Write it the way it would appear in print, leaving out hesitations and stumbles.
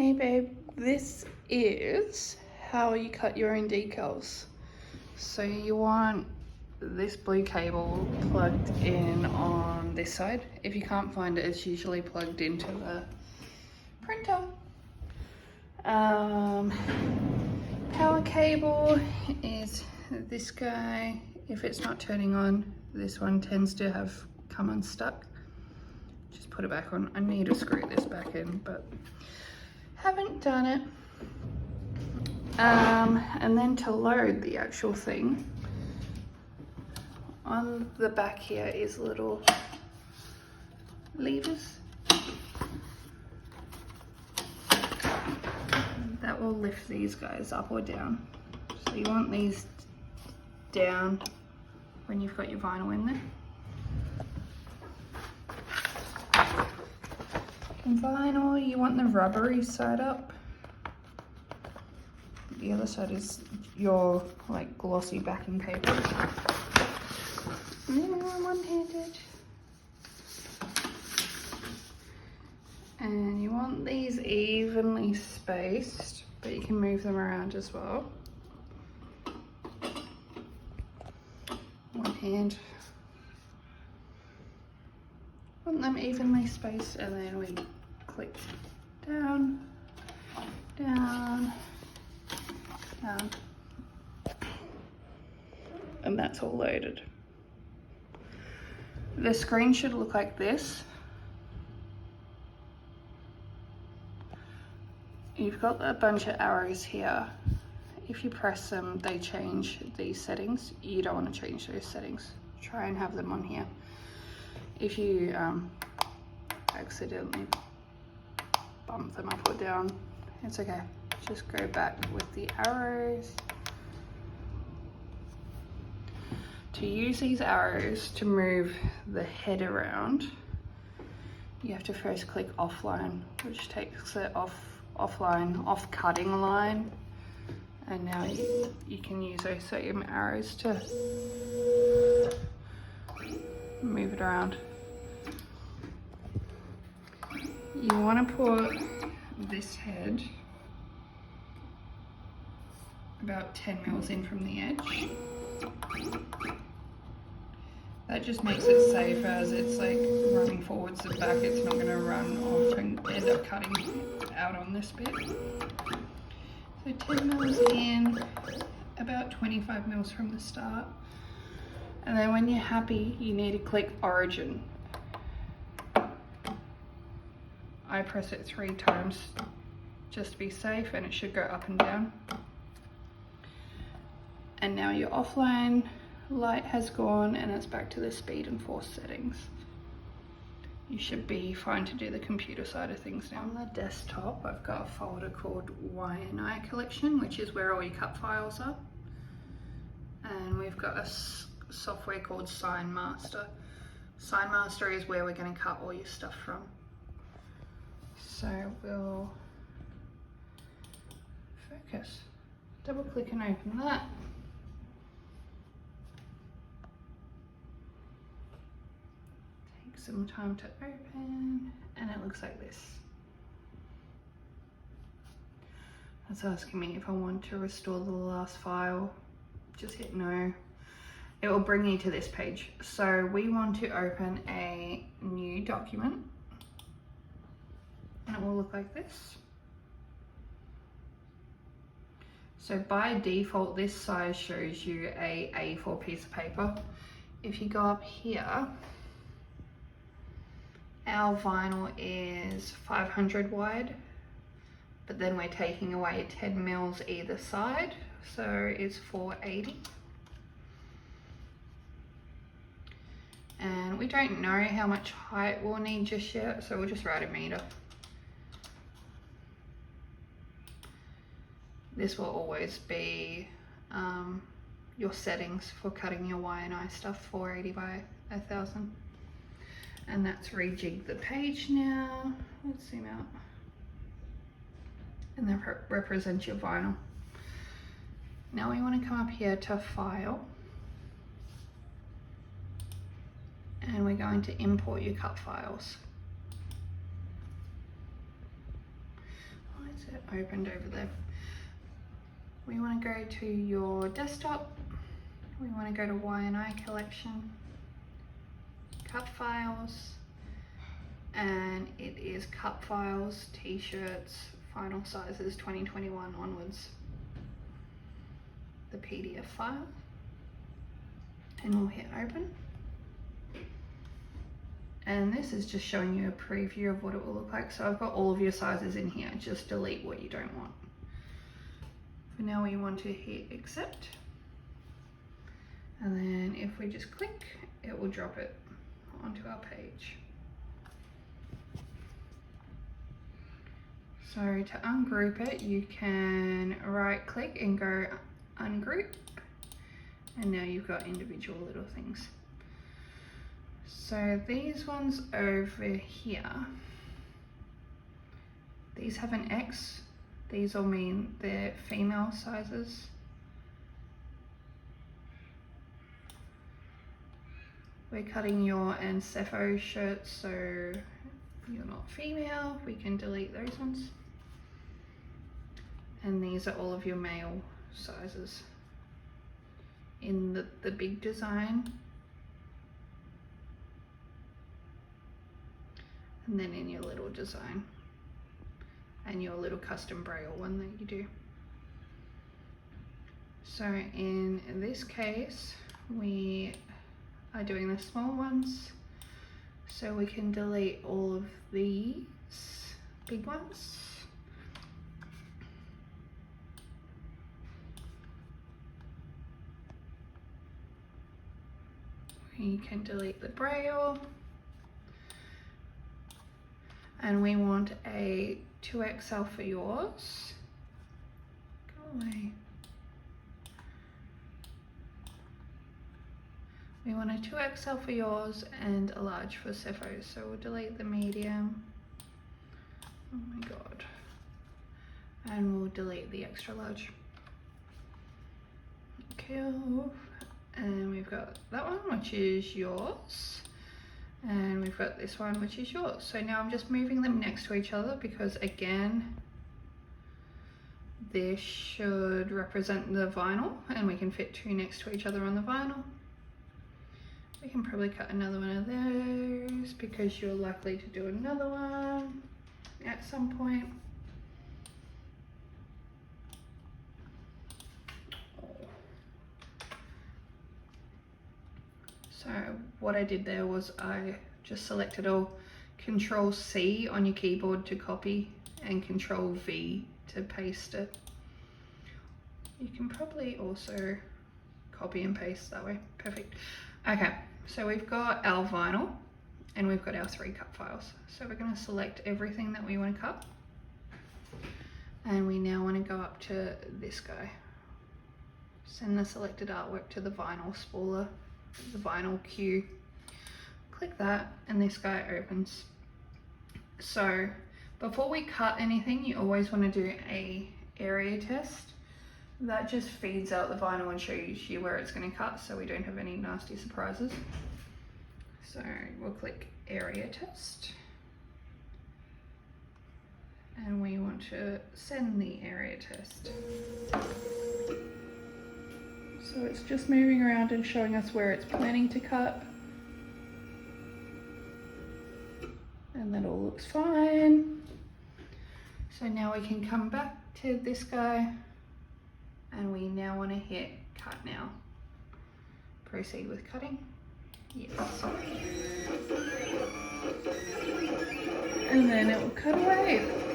Hey babe, this is how you cut your own decals. So you want this blue cable plugged in on this side. If you can't find it, it's usually plugged into the printer. Power cable is this guy. If it's not turning on, this one tends to have come unstuck. Just put it back on. I need to screw this back in, but haven't done it. And then to load the actual thing, on the back here is little levers that will lift these guys up or down. So you want these down when you've got your vinyl in there. And vinyl, you want the rubbery side up. The other side is your like glossy backing paper. And then we're one-handed. And you want these evenly spaced, but you can move them around as well. One hand. Want them evenly spaced, and then we click down, down, down, and that's all loaded. The screen should look like this. You've got a bunch of arrows here. If you press them, they change these settings. You don't want to change those settings. Try and have them on here. If you accidentally bump them up or down, it's okay. Just go back with the arrows. To use these arrows to move the head around, you have to first click offline, which takes it offline, off cutting line. And now you can use those same arrows to move it around. You want to put this head about 10 mils in from the edge. That just makes it safe, as it's like running forwards and back. It's not going to run off and end up cutting out on this bit. So 10 mils in, about 25 mils from the start. And then when you're happy, you need to click origin. I press it 3 times just to be safe, and it should go up and down. And now your offline light has gone and it's back to the speed and force settings. You should be fine to do the computer side of things now. On the desktop, I've got a folder called Y&I collection, which is where all your cut files are. And we've got a software called Sign Master. Sign Master is where we're going to cut all your stuff from. So we'll focus. Double click and open that. Take some time to open, and it looks like this. It's asking me if I want to restore the last file. Just hit no. It will bring you to this page. So we want to open a new document, and it will look like this. So by default, this size shows you a A4 piece of paper. If you go up here, our vinyl is 500 wide, but then we're taking away 10 mils either side, so it's 480. And we don't know how much height we'll need just yet, so we'll just write a meter. This will always be your settings for cutting your Y&I stuff, 480 by 1000. And that's rejigged the page now. Let's zoom out. And that represents your vinyl. Now we want to come up here to File. And we're going to import your cut files. What's it opened over there? We want to go to your desktop. We want to go to Y&I collection, cut files, and it is cut files, t-shirts, final sizes 2021 onwards. The PDF file, and we'll hit open. And this is just showing you a preview of what it will look like. So I've got all of your sizes in here, just delete what you don't want. For now we want to hit accept. And then if we just click, it will drop it onto our page. So to ungroup it, you can right click and go ungroup. And now you've got individual little things. So these ones over here, these have an X. These all mean they're female sizes. We're cutting your and Cepho shirts, so you're not female, we can delete those ones. And these are all of your male sizes. In the big design. And then in your little design. And your little custom braille one that you do. So in this case, we are doing the small ones. So we can delete all of these big ones. We can delete the braille. And we want a 2XL for yours. Go away. We want a 2XL for yours and a large for Cepho. So we'll delete the medium. Oh my God. And we'll delete the extra large. Cool. And we've got that one, which is yours. And we've got this one, which is yours. So now I'm just moving them next to each other because again, this should represent the vinyl and we can fit two next to each other on the vinyl. We can probably cut another one of those because you're likely to do another one at some point. So what I did there was I just selected all, Control C on your keyboard to copy and Control V to paste it. You can probably also copy and paste that way. Perfect. Okay, so we've got our vinyl and we've got our 3 cut files. So we're going to select everything that we want to cut. And we now want to go up to this guy. Send the selected artwork to the vinyl spooler. The vinyl queue, click that and this guy opens. So before we cut anything, you always want to do a area test. That just feeds out the vinyl and shows you where it's going to cut so we don't have any nasty surprises. So we'll click area test and we want to send the area test. So it's just moving around and showing us where it's planning to cut. And that all looks fine. So now we can come back to this guy and we now want to hit cut now. Proceed with cutting. Yes. And then it will cut away.